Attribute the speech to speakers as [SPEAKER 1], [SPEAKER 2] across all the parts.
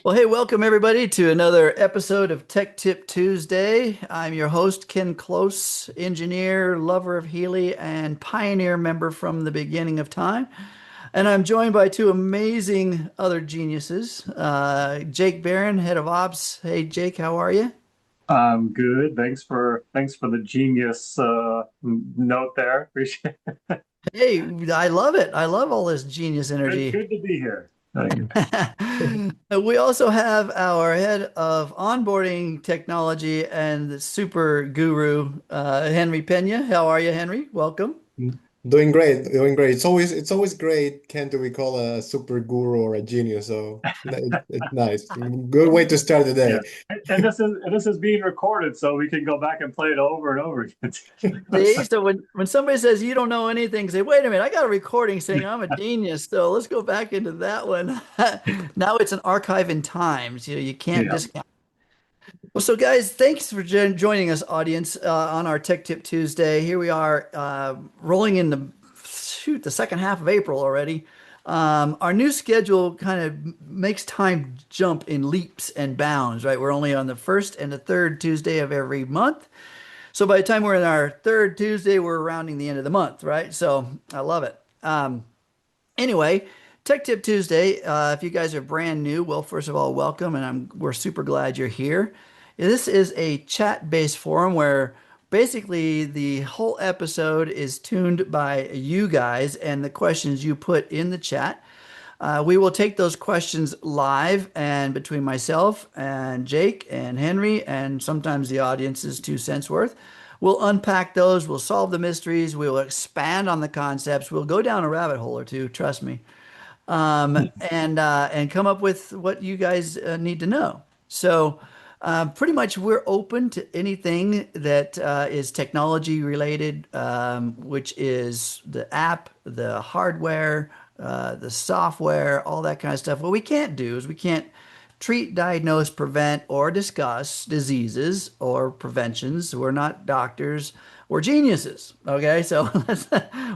[SPEAKER 1] Well, hey, welcome everybody to another episode of Tech Tip Tuesday. I'm your host, Ken Close, engineer, lover of Healy, and pioneer member from the beginning of time. And I'm joined by two amazing other geniuses. Jake Barron, head of ops. Hey, Jake, how are you?
[SPEAKER 2] Good. Thanks for the genius note there. Appreciate it.
[SPEAKER 1] Hey, I love it. I love all this genius
[SPEAKER 2] Good,
[SPEAKER 1] energy.
[SPEAKER 2] good to be here.
[SPEAKER 1] We also have our head of onboarding technology and the super guru, Henry Pena. How are you, Henry? Welcome.
[SPEAKER 3] Doing great, doing great. It's always great, Ken, to be called a super guru or a genius. So it's nice. Good way to start the
[SPEAKER 2] Yeah,
[SPEAKER 3] day.
[SPEAKER 2] and this is being recorded, so we can go back and play it over and over again.
[SPEAKER 1] See, so when somebody says you don't know anything, say, wait a minute, I got a recording saying I'm a genius. So let's go back into that one. Now it's an archive in time. So you can't
[SPEAKER 2] Yeah.
[SPEAKER 1] discount. Well, so guys, thanks for joining us, audience, on our Tech Tip Tuesday. Here we are, rolling in the second half of April already. Our new schedule kind of makes time jump in leaps and bounds, right? We're only on the first and the third Tuesday of every month. So by the time we're in our third Tuesday, we're rounding the end of the month, right? So I love it. Anyway, Tech Tip Tuesday. If you guys are brand new, well, first of all, welcome, and we're super glad you're here. This is a chat-based forum where basically the whole episode is tuned by you guys and the questions you put in the chat. We will take those questions live and between myself and Jake and Henry and sometimes the audience's 2 cents worth. We'll unpack those. We'll solve the mysteries. We'll expand on the concepts. We'll go down a rabbit hole or two, trust me, and come up with what you guys need to know. So, pretty much we're open to anything that is technology related, which is the app, the hardware, the software, all that kind of stuff. What we can't do is we can't treat, diagnose, prevent, or discuss diseases or preventions. We're not doctors. We're geniuses. Okay, so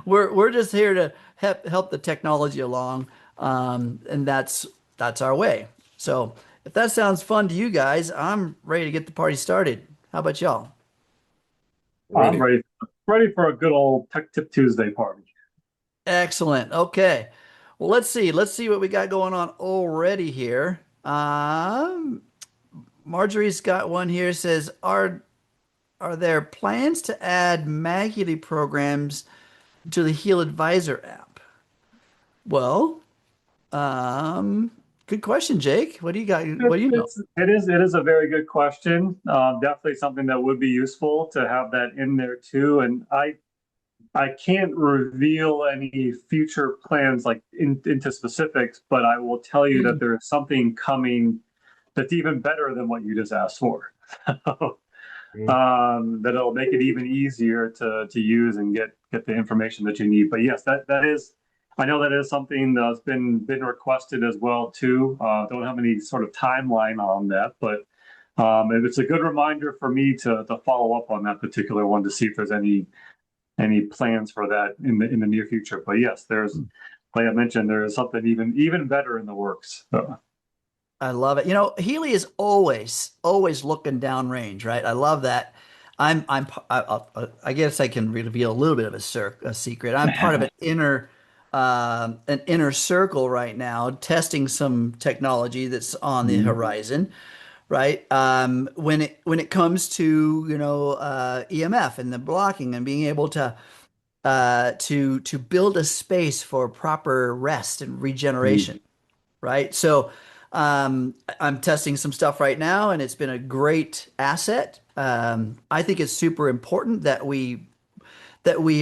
[SPEAKER 1] we're just here to help the technology along, and that's our way. So if that sounds fun to you guys, I'm ready to get the party started. How about y'all?
[SPEAKER 2] I'm
[SPEAKER 3] Ready.
[SPEAKER 2] ready for a good old Tech Tip Tuesday party.
[SPEAKER 1] Excellent. Okay. Well, let's see. Let's see what we got going on already here. Marjorie's got one here. Says, are there plans to add MagHealy programs to the HealAdvisor app? Well, um, good question, Jake. What do you got? What do you know?
[SPEAKER 2] It is a very good question. Definitely something that would be useful to have that in there too. And I can't reveal any future plans into specifics, but I will tell you that there is something coming that's even better than what you just asked for.
[SPEAKER 3] Mm.
[SPEAKER 2] That'll make it even easier to use and get the information that you need. But yes, that is, I know that is something that's been requested as well too. Don't have any sort of timeline on that, but it's a good reminder for me to follow up on that particular one to see if there's any plans for that in the near future. But yes, there's, like I mentioned, there is something even better in the works. So,
[SPEAKER 1] I love it. You know, Healy is always looking downrange, right? I love that. I guess I can reveal a little bit of a secret. I'm part of an inner circle right now, testing some technology that's on the
[SPEAKER 2] mhm.
[SPEAKER 1] horizon, right? When it comes to EMF and the blocking and being able to build a space for proper rest and regeneration, right? So I'm testing some stuff right now, and it's been a great asset. I think it's super important that we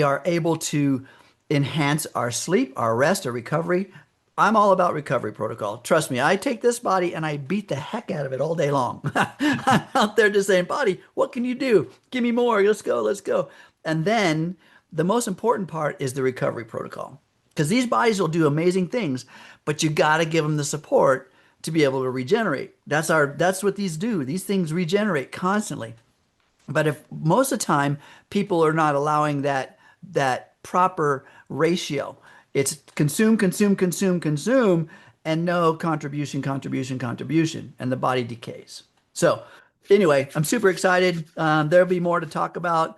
[SPEAKER 1] are able to enhance our sleep, our rest, our recovery. I'm all about recovery protocol. Trust me, I take this body and I beat the heck out of it all day long. I'm out there just saying, body, what can you do? Give me more. Let's go, let's go. And then the most important part is the recovery protocol. Because these bodies will do amazing things, but you got to give them the support to be able to regenerate. That's what these do. These things regenerate constantly. But if most of the time people are not allowing that proper ratio, it's consume, consume, consume, consume, and no contribution, and the body decays. So anyway, I'm super excited. There'll be more to talk about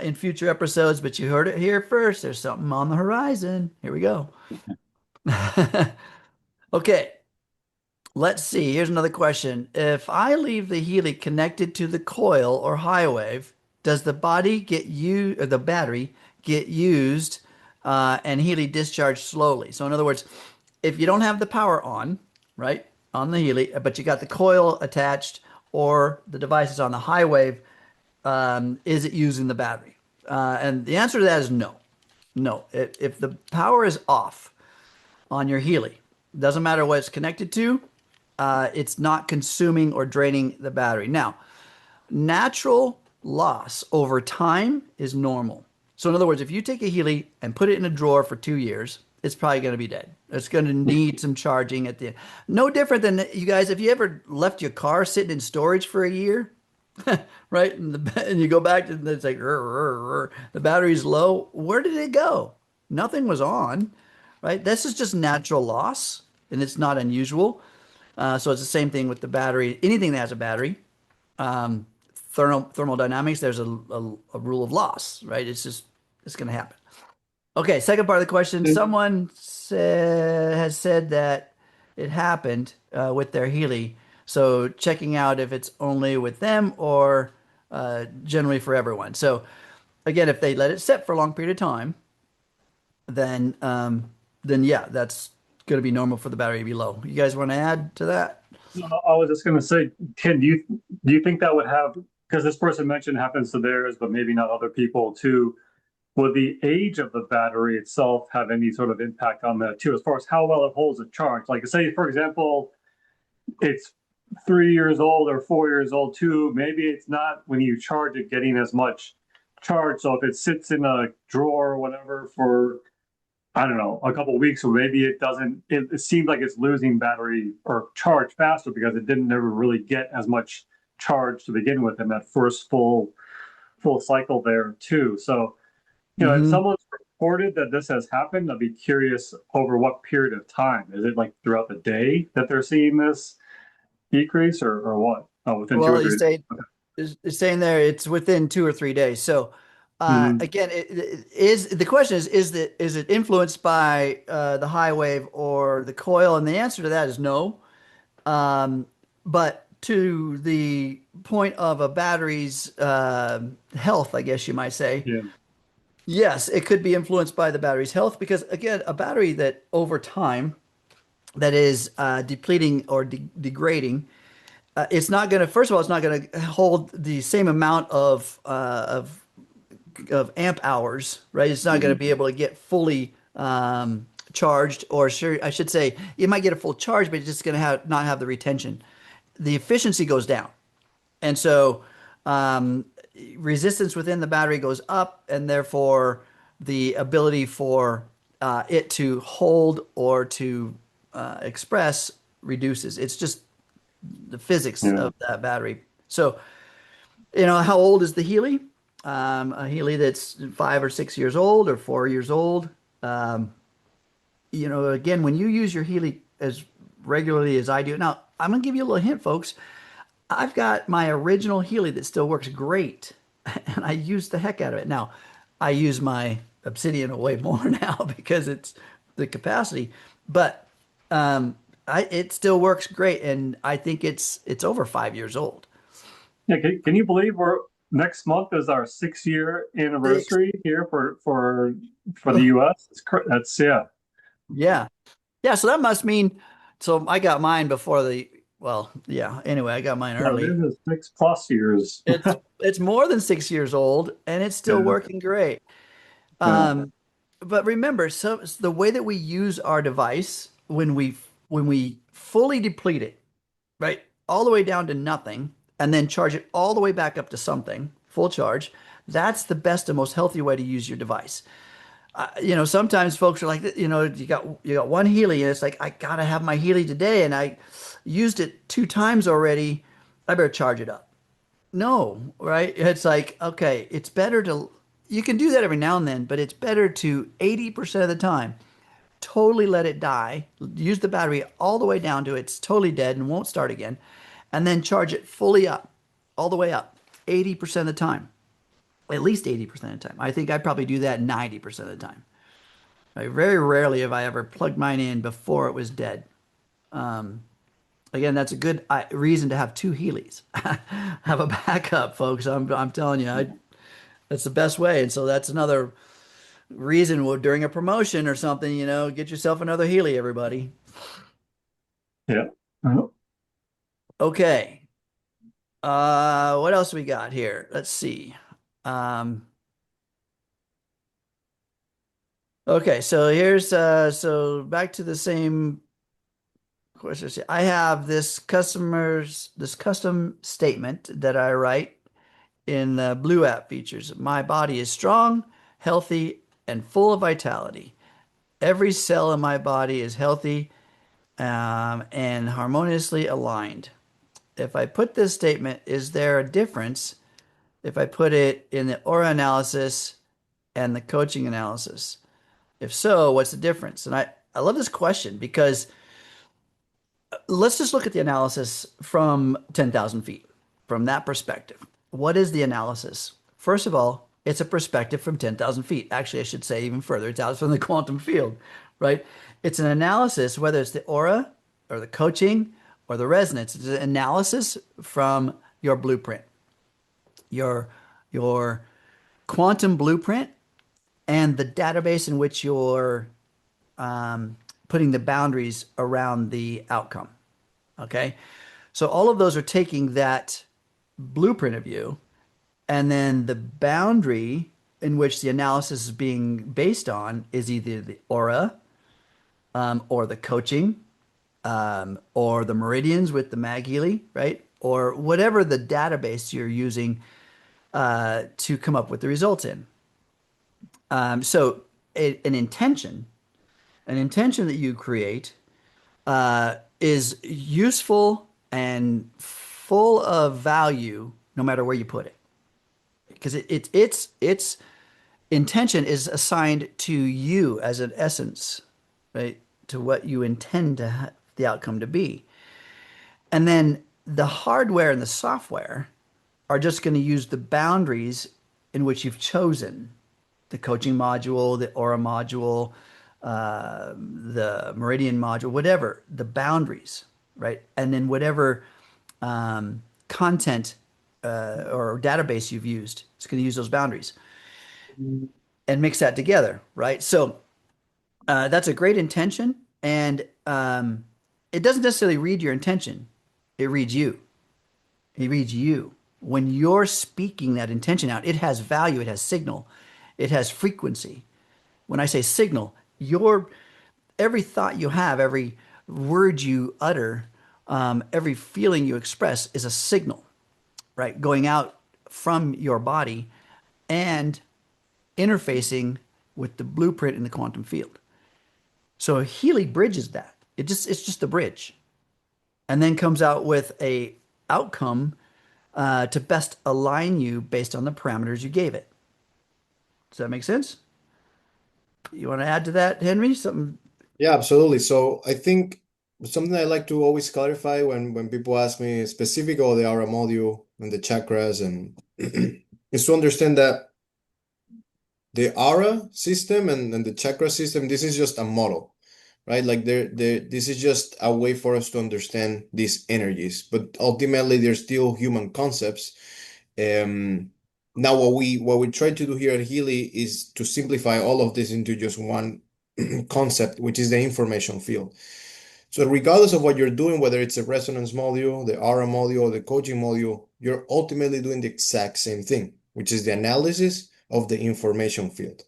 [SPEAKER 1] in future episodes, but you heard it here first. There's something on the horizon. Here we go. Okay, let's see. Here's another question. If I leave the Healy connected to the coil or HighWave, does the body get used or the battery get used and Healy discharged slowly? So in other words, if you don't have the power on, right, on the Healy, but you got the coil attached or the device is on the HighWave, is it using the battery? And the answer to that is no. No. If the power is off on your Healy, doesn't matter what it's connected to, it's not consuming or draining the battery. Now, natural loss over time is normal. So in other words, if you take a Healy and put it in a drawer for 2 years, it's probably going to be dead. It's going to need some charging at the end. No different than you guys, if you ever left your car sitting in storage for a year, right? And you go back to it's like the battery's low. Where did it go? Nothing was on, right? This is just natural loss, and it's not unusual. So it's the same thing with the battery. Anything that has a battery, um, thermodynamics, there's a rule of loss, right? It's going to happen. Okay, second part of the question. Someone has said that it happened with their Healy. So checking out if it's only with them or generally for everyone. So again, if they let it set for a long period of time, then yeah, that's going to be normal for the battery to be low. You guys want to add to that?
[SPEAKER 2] I was just going to say, Ken, do you think that would have, because this person mentioned happens to theirs, but maybe not other people too. Would the age of the battery itself have any sort of impact on that too, as far as how well it holds a charge? Like say, for example, it's 3 years old or 4 years old too. Maybe it's not when you charge it getting as much charge. So if it sits in a drawer or whatever for, I don't know, a couple of weeks, or maybe it doesn't, it seems like it's losing battery or charge faster because it didn't never really get as much charge to begin with in that first full cycle there too. So, if
[SPEAKER 1] Mm-hmm.
[SPEAKER 2] someone's reported that this has happened, I'd be curious over what period of time. Is it like throughout the day that they're seeing this decrease or what? Oh, within two
[SPEAKER 1] Well,
[SPEAKER 2] or
[SPEAKER 1] you
[SPEAKER 2] three.
[SPEAKER 1] say it's saying there it's within 2 or 3 days. So
[SPEAKER 2] Mm-hmm.
[SPEAKER 1] again, is the question is it influenced by the HighWave or the coil? And the answer to that is no. Um, but to the point of a battery's health, I guess you might say,
[SPEAKER 2] Yeah.
[SPEAKER 1] yes, it could be influenced by the battery's health because again, a battery that over time that is depleting or degrading, it's not going to. First of all, it's not going to hold the same amount of amp hours, right? It's not going to
[SPEAKER 2] Mm-hmm.
[SPEAKER 1] be able to get fully charged, or sure, I should say, you might get a full charge, but it's just going to have not have the retention. The efficiency goes down, and so um, resistance within the battery goes up, and therefore the ability for it to hold or to express reduces. It's just the physics
[SPEAKER 2] Yeah.
[SPEAKER 1] of that battery. So, how old is the Healy? A Healy that's 5 or 6 years old or 4 years old. Um, again, when you use your Healy as regularly as I do, now I'm gonna give you a little hint, folks. I've got my original Healy that still works great, and I use the heck out of it. Now, I use my Obsidian way more now because it's the capacity, but it still works great, and I think it's over 5 years old.
[SPEAKER 2] Yeah. Can you believe we're next month is our 6 year
[SPEAKER 1] Six.
[SPEAKER 2] anniversary here for the US? That's yeah.
[SPEAKER 1] Yeah. Yeah, so that must mean so I got mine before the well, yeah, anyway, I got mine
[SPEAKER 2] No,
[SPEAKER 1] early.
[SPEAKER 2] this is 6+ years.
[SPEAKER 1] It's more than 6 years old and it's still
[SPEAKER 2] Yeah.
[SPEAKER 1] working great.
[SPEAKER 2] Yeah.
[SPEAKER 1] Um, but remember, so the way that we use our device when we fully deplete it, right, all the way down to nothing, and then charge it all the way back up to something, full charge, that's the best and most healthy way to use your device. Sometimes folks are like, you got one Healy, and it's like I gotta have my Healy today, and I used it 2 times already. I better charge it up. No, right? It's like, okay, you can do that every now and then, but it's better to 80% of the time totally let it die, use the battery all the way down to it's totally dead and won't start again, and then charge it fully up, all the way up, 80% of the time, at least 80% of the time. I think I'd probably do that 90% of the time. Right? Very rarely have I ever plugged mine in before it was dead. Again, that's a good reason to have two Healys. Have a backup, folks. I'm telling you, that's the best way. And so that's another reason during a promotion or something, get yourself another Healy, everybody.
[SPEAKER 2] Yeah. Uh,
[SPEAKER 1] Okay. What else we got here? Let's see. Um, okay, so here's so back to the same question. I have this custom statement that I write in the Blue app features. My body is strong, healthy, and full of vitality. Every cell in my body is healthy and harmoniously aligned. If I put this statement, is there a difference if I put it in the aura analysis and the coaching analysis? If so, what's the difference? And I love this question because let's just look at the analysis from 10,000 feet, from that perspective. What is the analysis? First of all, it's a perspective from 10,000 feet. Actually, I should say even further, it's out from the quantum field, right? It's an analysis, whether it's the aura or the coaching or the resonance. It's an analysis from your blueprint, your your quantum blueprint, and the database in which you're putting the boundaries around the outcome. Okay. So all of those are taking that blueprint of you, and then the boundary in which the analysis is being based on is either the aura or the coaching or the meridians with the MagHealy, right? Or whatever the database you're using to come up with the results in. So an intention that you create is useful and full of value no matter where you put it. Because its intention is assigned to you as an essence, right? To what you intend the outcome to be. And then the hardware and the software are just going to use the boundaries in which you've chosen the coaching module, the aura module, the meridian module, whatever, the boundaries, right? And then whatever content or database you've used, it's going to use those boundaries and mix that together, right? So that's a great intention. And it doesn't necessarily read your intention, it reads you. It reads you. When you're speaking that intention out, it has value, it has signal, it has frequency. When I say signal, every thought you have, every word you utter, every feeling you express is a signal, right? Going out from your body and interfacing with the blueprint in the quantum field. So Healy bridges that. It's just a bridge, and then comes out with a outcome to best align you based on the parameters you gave it. Does that make sense? You want to add to that, Henry? Something?
[SPEAKER 3] Yeah, absolutely. So I think something I like to always clarify when people ask me specific of the aura module and the chakras and is to understand that the aura system and the chakra system, this is just a model, right? Like this is just a way for us to understand these energies, but ultimately they're still human concepts. Now what we try to do here at Healy is to simplify all of this into just one concept, which is the information field. So regardless of what you're doing, whether it's a resonance module, the aura module, or the coaching module, you're ultimately doing the exact same thing, which is the analysis of the information field.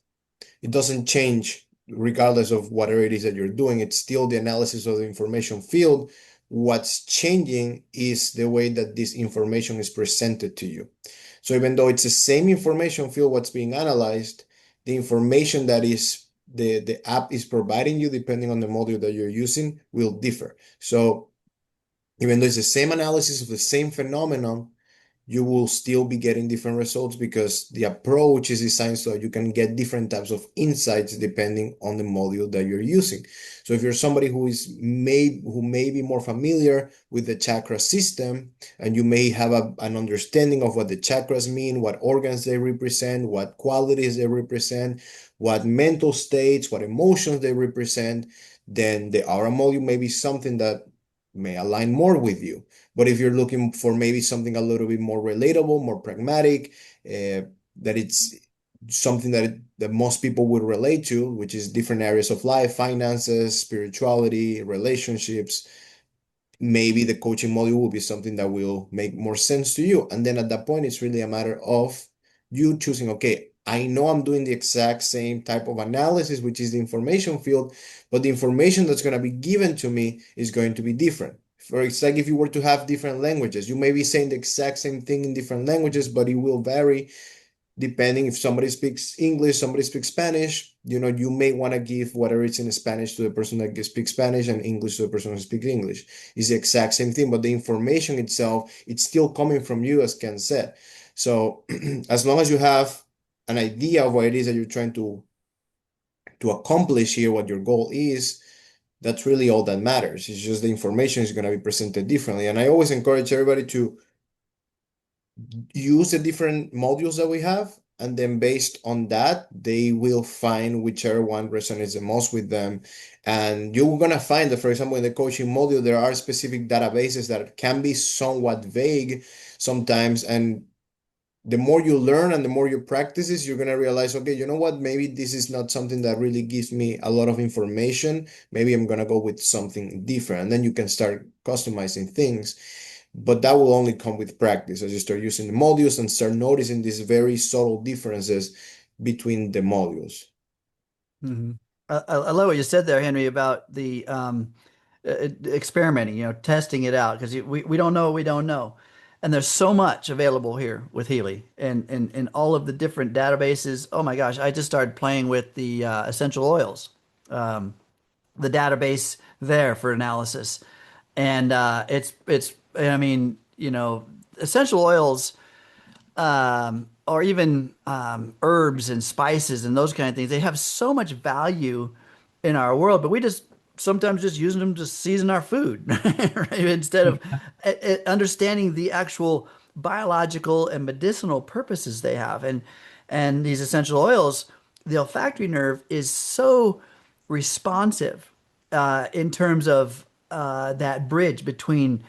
[SPEAKER 3] It doesn't change regardless of whatever it is that you're doing. It's still the analysis of the information field. What's changing is the way that this information is presented to you. So even though it's the same information field, what's being analyzed, the information that is the app is providing you, depending on the module that you're using, will differ. So even though it's the same analysis of the same phenomenon, you will still be getting different results because the approach is designed so that you can get different types of insights depending on the module that you're using. So if you're somebody who may be more familiar with the chakra system, and you may have an understanding of what the chakras mean, what organs they represent, what qualities they represent, what mental states, what emotions they represent, then the aura module may be something that may align more with you. But if you're looking for maybe something a little bit more relatable, more pragmatic, that it's something that most people would relate to, which is different areas of life, finances, spirituality, relationships, maybe the coaching module will be something that will make more sense to you. And then at that point, it's really a matter of you choosing, okay, I know I'm doing the exact same type of analysis, which is the information field, but the information that's going to be given to me is going to be different. For it's like if you were to have different languages, you may be saying the exact same thing in different languages, but it will vary depending if somebody speaks English, somebody speaks Spanish, you may want to give whatever it's in Spanish to the person that speaks Spanish and English to the person who speaks English. It's the exact same thing, but the information itself, it's still coming from you, as Ken said. So as long as you have an idea of what it is that you're trying to accomplish here, what your goal is, that's really all that matters. It's just the information is going to be presented differently. And I always encourage everybody to use the different modules that we have, and then based on that, they will find whichever one resonates the most with them. And you're going to find that, for example, in the coaching module, there are specific databases that can be somewhat vague sometimes. And the more you learn and the more you practice this, you're going to realize, okay, you know what? Maybe this is not something that really gives me a lot of information. Maybe I'm going to go with something different. And then you can start customizing things. But that will only come with practice as you start using the modules and start noticing these very subtle differences between the modules.
[SPEAKER 1] Mm-hmm. I love what you said there, Henry, about the experimenting, testing it out, because we don't know what we don't know. And there's so much available here with Healy and all of the different databases. Oh my gosh, I just started playing with the essential oils, the database there for analysis. And I mean, essential oils, or even herbs and spices and those kind of things. They have so much value in our world, but we just sometimes just using them to season our food, right? Instead of understanding the actual biological and medicinal purposes they have. And these essential oils, the olfactory nerve is so responsive in terms of that bridge between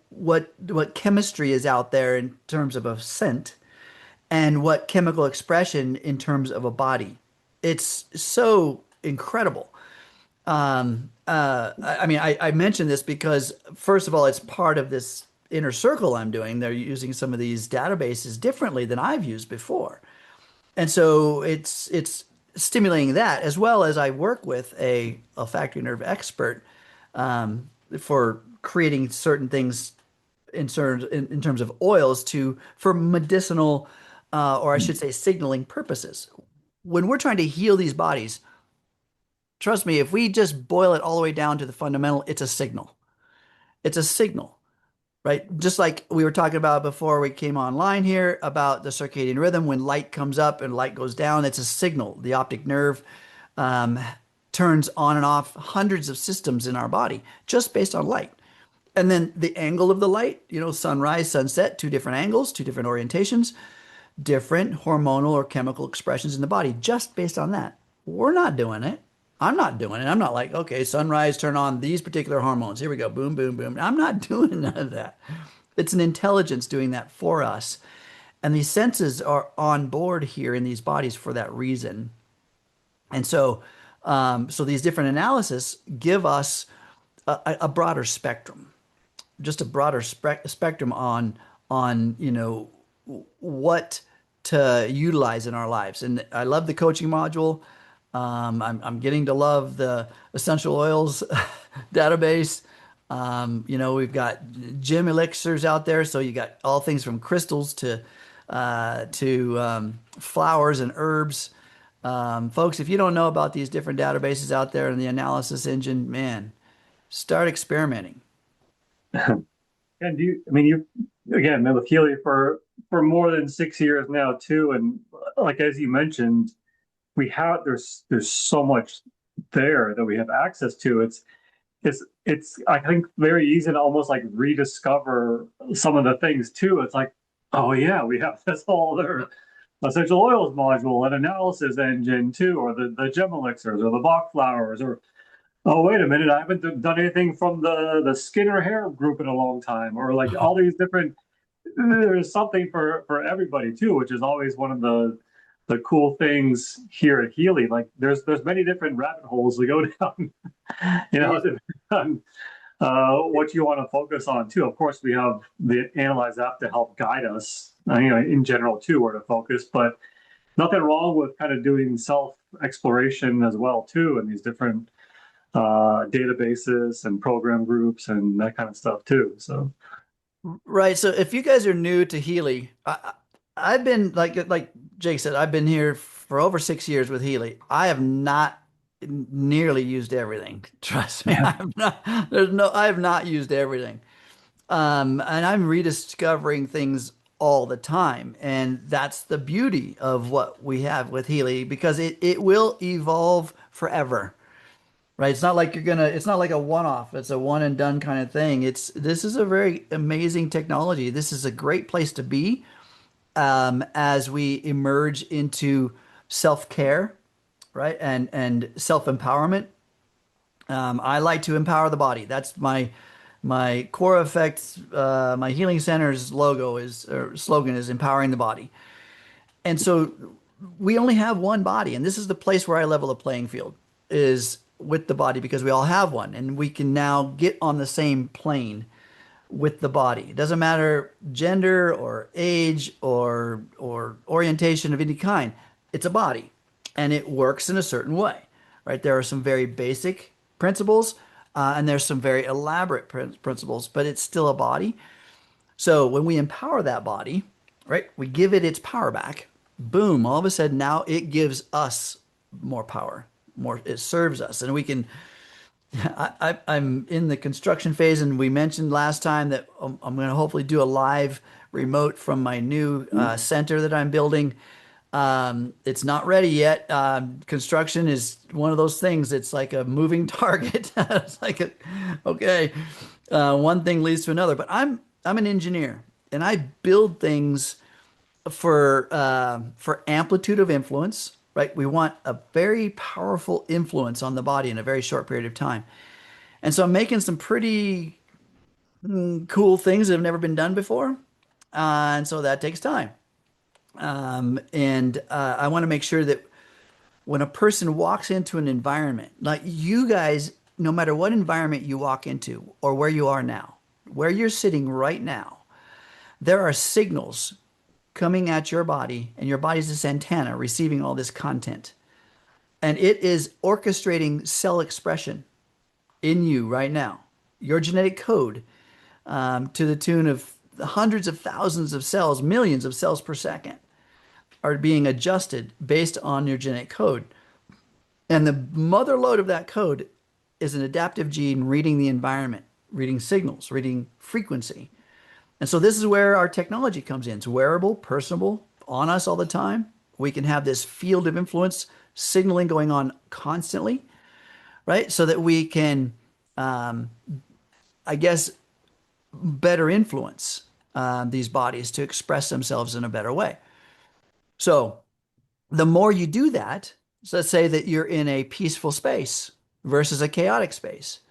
[SPEAKER 1] what chemistry is out there in terms of a scent and what chemical expression in terms of a body. It's so incredible. I mean, I mention this because, first of all, it's part of this inner circle I'm doing. They're using some of these databases differently than I've used before. And so it's stimulating that, as well as I work with a olfactory nerve expert for creating certain things in terms of oils for medicinal, or I should say signaling purposes. When we're trying to heal these bodies, trust me, if we just boil it all the way down to the fundamental, it's a signal. It's a signal, right? Just like we were talking about before we came online here about the circadian rhythm. When light comes up and light goes down, it's a signal. The optic nerve um, turns on and off hundreds of systems in our body just based on light. And then the angle of the light, sunrise, sunset, two different angles, two different orientations, different hormonal or chemical expressions in the body just based on that. We're not doing it. I'm not doing it. I'm not like, okay, sunrise, turn on these particular hormones. Here we go. Boom, boom, boom. I'm not doing none of that. It's an intelligence doing that for us. And these senses are on board here in these bodies for that reason. And so these different analysis give us a broader spectrum, just a broader spectrum on what to utilize in our lives. And I love the coaching module. I'm getting to love the essential oils database. We've got gym elixirs out there, so you got all things from crystals to flowers and herbs. Folks, if you don't know about these different databases out there in the analysis engine, man, start experimenting.
[SPEAKER 2] And I mean, again, been with Healy for more than 6 years now too. And like as you mentioned, we have there's so much there that we have access to. It's I think very easy to almost like rediscover some of the things too. It's like, oh yeah, we have this whole other essential oils module and analysis engine too, or the gem elixirs or the Bach flowers, or oh wait a minute, I haven't done anything from the skin or hair group in a long time, or like all these different. There's something for everybody too, which is always one of the cool things here at Healy. Like there's many different rabbit holes to go down,
[SPEAKER 1] Yeah.
[SPEAKER 2] depending on what you want to focus on too. Of course, we have the Analyze app to help guide us, in general too, where to focus. But nothing wrong with kind of doing self exploration as well too, in these different databases and program groups and that kind of stuff too. So
[SPEAKER 1] Right. So if you guys are new to Healy, I've been like Jake said, I've been here for over 6 years with Healy. I have not nearly used everything. Trust me,
[SPEAKER 2] yeah,
[SPEAKER 1] I have not used everything. And I'm rediscovering things all the time. And that's the beauty of what we have with Healy because it will evolve forever. Right? It's not like a one-off. It's a one and done kind of thing. This is a very amazing technology. This is a great place to be as we emerge into self-care, right? And self-empowerment. I like to empower the body. That's my core effects, my healing center's logo is or slogan is empowering the body. And so we only have one body, and this is the place where I level the playing field is with the body because we all have one, and we can now get on the same plane with the body. It doesn't matter gender or age or orientation of any kind. It's a body, and it works in a certain way, right? There are some very basic principles, and there's some very elaborate principles, but it's still a body. So when we empower that body, right, we give it its power back. Boom! All of a sudden, now it gives us more power. More, it serves us, and we can. I'm in the construction phase, and we mentioned last time that I'm going to hopefully do a live remote from my new center that I'm building. It's not ready yet. Construction is one of those things. It's like a moving target. It's like okay, one thing leads to another. But I'm an engineer, and I build things for amplitude of influence. Right, we want a very powerful influence on the body in a very short period of time. And so I'm making some pretty cool things that have never been done before. And so that takes time. And I want to make sure that when a person walks into an environment, like you guys, no matter what environment you walk into or where you are now, where you're sitting right now, there are signals coming at your body, and your body's this antenna receiving all this content. And it is orchestrating cell expression in you right now. Your genetic code to the tune of hundreds of thousands of cells, millions of cells per second are being adjusted based on your genetic code. And the mother lode of that code is an adaptive gene reading the environment, reading signals, reading frequency. And so this is where our technology comes in. It's wearable, personable, on us all the time. We can have this field of influence signaling going on constantly, right? So that we can, I guess, better influence these bodies to express themselves in a better way. So the more you do that, so let's say that you're in a peaceful space versus a chaotic space,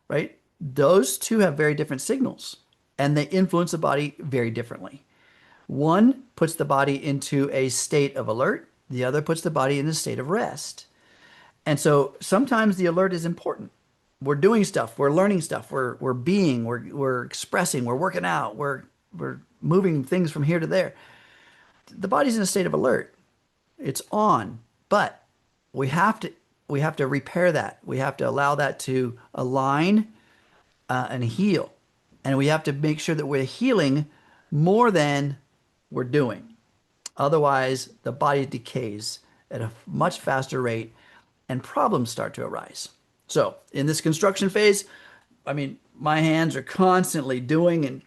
[SPEAKER 1] right? Those two have very different signals and they influence the body very differently. One puts the body into a state of alert, the other puts the body in a state of rest. And so sometimes the alert is important. We're doing stuff, we're learning stuff, we're expressing, we're working out, we're moving things from here to there. The body's in a state of alert. It's on, but we have to we have to repair that. We have to allow that to align and heal. And we have to make sure that we're healing more than we're doing. Otherwise, the body decays at a much faster rate and problems start to arise. So, in this construction phase, I mean, my hands are constantly doing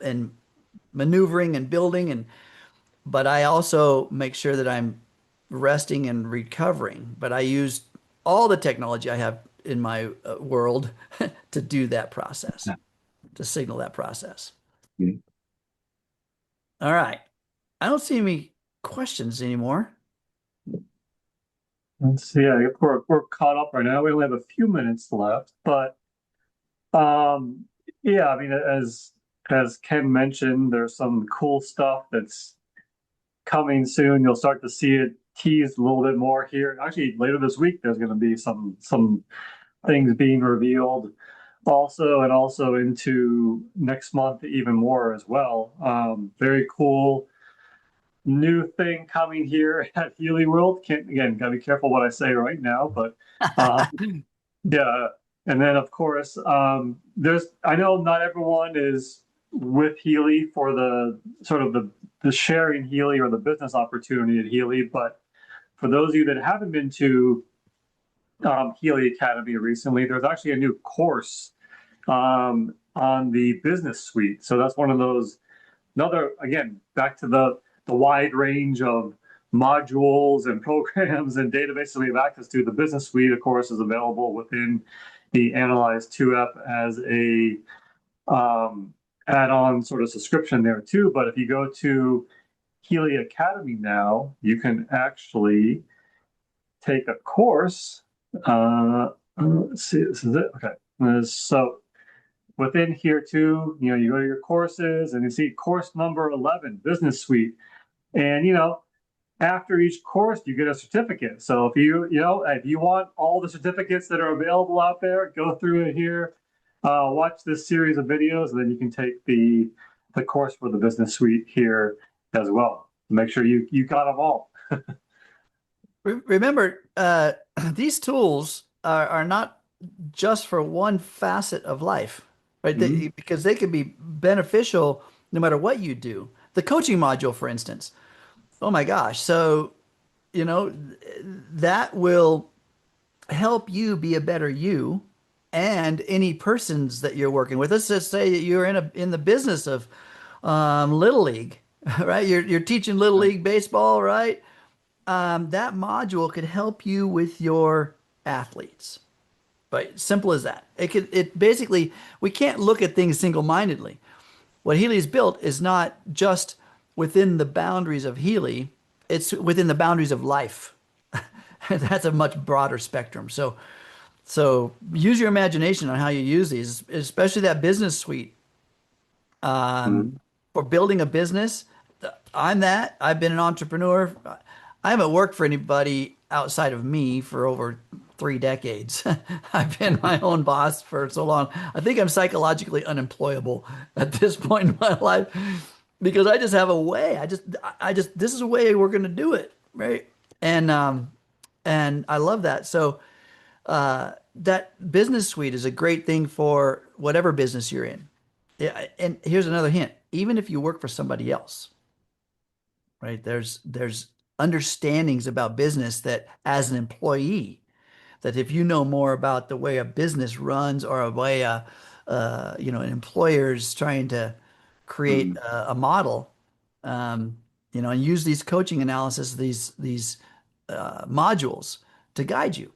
[SPEAKER 1] and maneuvering and building, but I also make sure that I'm resting and recovering. But I use all the technology I have in my world to do that process, to signal that process.
[SPEAKER 2] Mhm.
[SPEAKER 1] All right. I don't see any questions anymore.
[SPEAKER 2] Let's see. I think we're caught up right now. We only have a few minutes left, but um, yeah, I mean, as Ken mentioned, there's some cool stuff that's coming soon. You'll start to see it teased a little bit more here. Actually, later this week, there's going to be some things being revealed also, and also into next month even more as well. Very cool new thing coming here at Healy World. Can't, again, gotta be careful what I say right now, but uh, yeah. And then of course, there's, I know not everyone is with Healy for the sort of the sharing Healy or the business opportunity at Healy, but for those of you that haven't been to Healy Academy recently, there's actually a new course on the business suite. So that's one of those, another, again, back to the wide range of modules and programs and databases we have access to. The business suite, of course, is available within the Analyze 2 app as a add-on sort of subscription there too. But if you go to Healy Academy now, you can actually take a course. Let's see, this is it. Okay. So within here too, you go to your courses and you see course number 11, Business Suite. And, after each course, you get a certificate. So if you want all the certificates that are available out there, go through it here, watch this series of videos, and then you can take the course for the Business Suite here as well. Make sure you got them all.
[SPEAKER 1] Remember, these tools are not just for one facet of life, right?
[SPEAKER 2] Mhm.
[SPEAKER 1] Because they can be beneficial no matter what you do. The coaching module, for instance. Oh my gosh. So, you know, that will help you be a better you and any persons that you're working with. Let's just say that you're in the business of Little League, right? You're teaching Little League baseball, right? That module could help you with your athletes. Right? Simple as that. It basically, we can't look at things single-mindedly. What Healy's built is not just within the boundaries of Healy, it's within the boundaries of life. That's a much broader spectrum. So use your imagination on how you use these, especially that business suite.
[SPEAKER 2] Mhm.
[SPEAKER 1] For building a business, I'm that. I've been an entrepreneur. I haven't worked for anybody outside of me for over 3 decades. I've been my own boss for so long. I think I'm psychologically unemployable at this point in my life because I just have a way. This is a way we're going to do it, right? And I love that. So that business suite is a great thing for whatever business you're in. Yeah, and here's another hint. Even if you work for somebody else, right? There's understandings about business that as an employee, that if you know more about the way a business runs or a way an employer's trying to create
[SPEAKER 2] Mhm.
[SPEAKER 1] a model, and use these coaching analysis, these modules to guide you.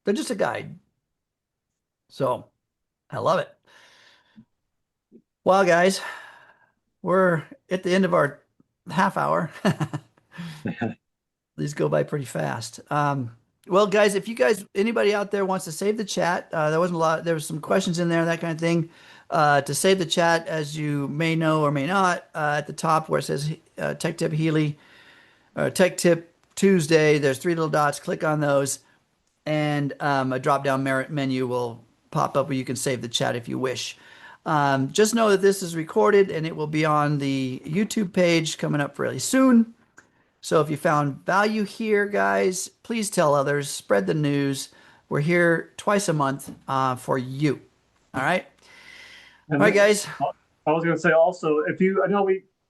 [SPEAKER 1] They're just a guide. So I love it. Well, guys, we're at the end of our half hour. These go by pretty fast. Well, guys, if you guys, anybody out there wants to save the chat, there was some questions in there, that kind of thing. To save the chat, as you may know or may not, at the top where it says Tech Tip Healy, Tech Tip Tuesday, there's three little dots. Click on those, and a drop down menu will pop up where you can save the chat if you wish. Just know that this is recorded and it will be on the YouTube page coming up really soon. So if you found value here, guys, please tell others, spread the news. We're here twice a month for you. All right. All
[SPEAKER 2] And
[SPEAKER 1] right, guys.
[SPEAKER 2] I was going to say also, I know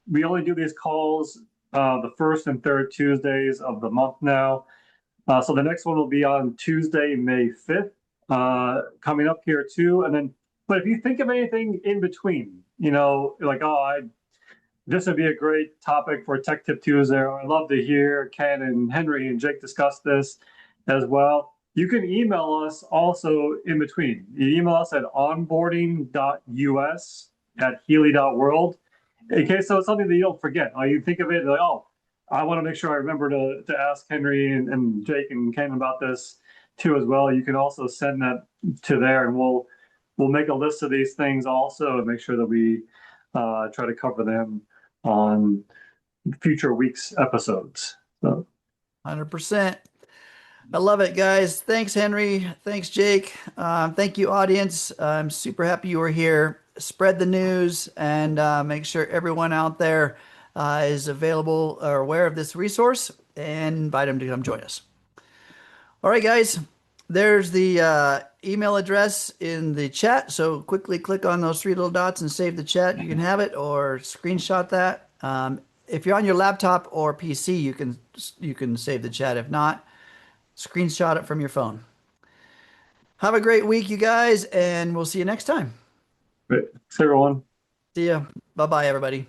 [SPEAKER 2] we only do these calls the first and third Tuesdays of the month now. So the next one will be on Tuesday, May 5th coming up here too. And then, but if you think of anything in between, like, oh, this would be a great topic for Tech Tip Tuesday, or I'd love to hear Ken and Henry and Jake discuss this as well. You can email us also in between. You email us at onboarding.us@healy.world in case so it's something that you don't forget. You think of it like, oh, I want to make sure I remember to ask Henry and Jake and Ken about this too as well. You can also send that to there, and we'll make a list of these things also and make sure that we try to cover them on future weeks episodes. So
[SPEAKER 1] 100%. I love it, guys. Thanks, Henry. Thanks, Jake. Thank you, audience. I'm super happy you were here. Spread the news and make sure everyone out there is available or aware of this resource and invite them to come join us. All right, guys. There's the email address in the chat. So quickly click on those three little dots and save the chat. You can have it or screenshot that. If you're on your laptop or PC, you can save the chat. If not, screenshot it from your phone. Have a great week, you guys, and we'll see you next time.
[SPEAKER 2] great. Thanks, everyone.
[SPEAKER 1] See ya. Bye-bye, everybody.